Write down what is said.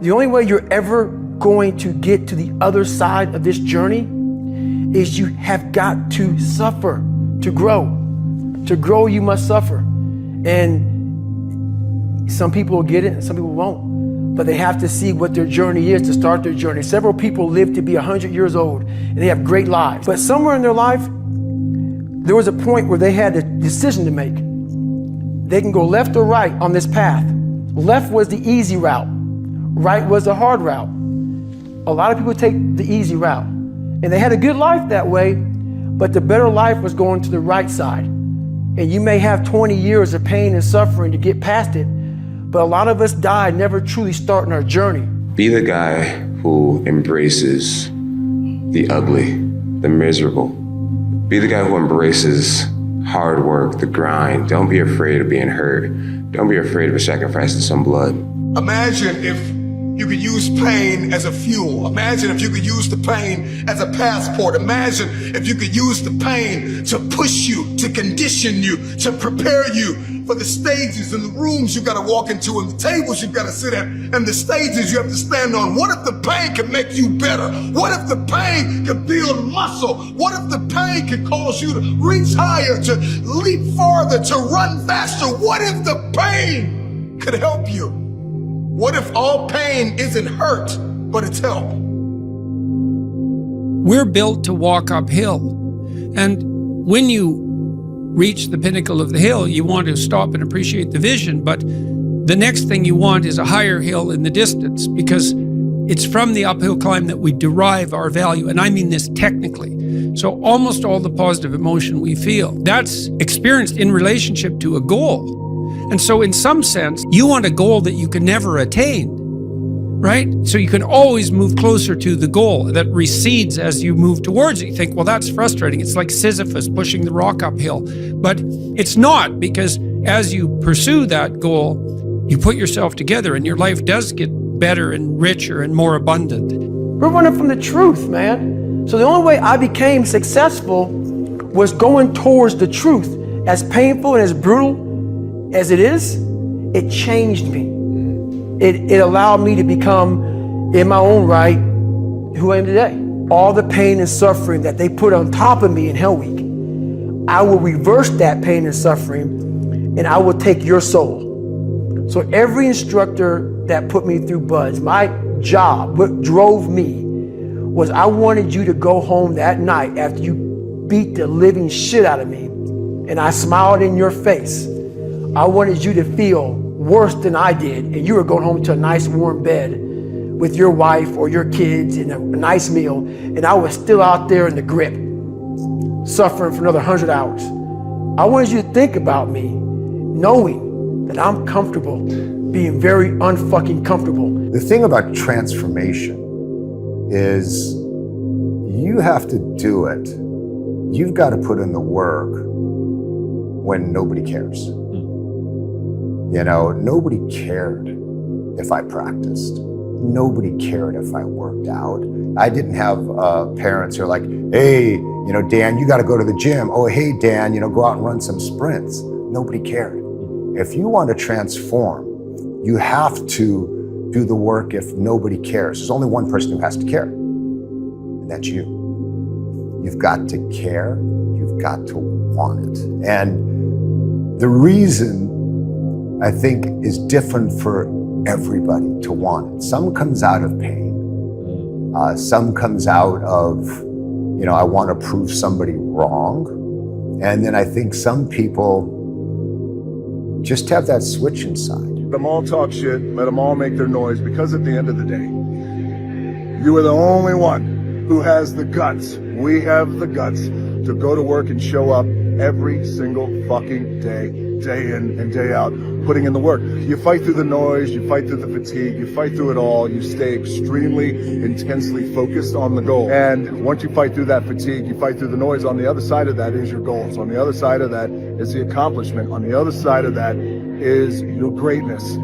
The only way you're ever going to get to the other side of this journey is you have got to suffer to grow. To grow, you must suffer. And some people will get it and some people won't. But they have to see what their journey is to start their journey. Several people live to be 100 years old and they have great lives. But somewhere in their life, there was a point where they had a decision to make. They can go left or right on this path. Left was the easy route. Right was the hard route. A lot of people take the easy route. And they had a good life that way, but the better life was going to the right side. And you may have 20 years of pain and suffering to get past it, but a lot of us die never truly starting our journey. Be the guy who embraces the ugly, the miserable. Be the guy who embraces hard work, the grind. Don't be afraid of being hurt. Don't be afraid of sacrificing some blood. Imagine if you could use pain as a fuel. Imagine if you could use the pain as a passport. Imagine if you could use the pain to push you, to condition you, to prepare you for the stages and the rooms you gotta walk into and the tables you gotta sit at and the stages you have to stand on. What if the pain could make you better? What if the pain could build muscle? What if the pain could cause you to reach higher, to leap farther, to run faster? What if the pain could help you? What if all pain isn't hurt, but it's help? We're built to walk uphill. And when you reach the pinnacle of the hill, you want to stop and appreciate the vision. But the next thing you want is a higher hill in the distance, because it's from the uphill climb that we derive our value. And I mean this technically. So almost all the positive emotion we feel, that's experienced in relationship to a goal. And so in some sense, you want a goal that you can never attain, right? So you can always move closer to the goal that recedes as you move towards it. You think, well, that's frustrating. It's like Sisyphus pushing the rock uphill. But it's not, because as you pursue that goal, you put yourself together and your life does get better and richer and more abundant. We're running from the truth, man. So the only way I became successful was going towards the truth. As painful and as brutal as it is, it changed me. It allowed me to become, in my own right, who I am today. All the pain and suffering that they put on top of me in Hell Week, I will reverse that pain and suffering, and I will take your soul. So every instructor that put me through BUD/S, my job, what drove me, was I wanted you to go home that night after you beat the living shit out of me, and I smiled in your face. I wanted you to feel worse than I did, and you were going home to a nice warm bed with your wife or your kids and a nice meal, and I was still out there in the grip, suffering for another 100 hours. I wanted you to think about me, knowing that I'm comfortable being very unfucking comfortable. The thing about transformation is you have to do it. You've got to put in the work when nobody cares. You know, nobody cared if I practiced. Nobody cared if I worked out. I didn't have parents who are like, hey, you know, Dan, you got to go to the gym. Oh, hey, Dan, you know, go out and run some sprints. Nobody cared. If you want to transform, you have to do the work if nobody cares. There's only one person who has to care, and that's you. You've got to care. You've got to want it. And the reason I think is different for everybody to want it. Some comes out of pain. Some comes out of, you know, I want to prove somebody wrong. And then I think some people just have that switch inside. Let them all talk shit, let them all make their noise, because at the end of the day, you are the only one who has the guts. We have the guts to go to work and show up every single fucking day, day in and day out, putting in the work. You fight through the noise, you fight through the fatigue, you fight through it all, you stay extremely intensely focused on the goal. And once you fight through that fatigue, you fight through the noise, on the other side of that is your goals. On the other side of that is the accomplishment. On the other side of that is your greatness.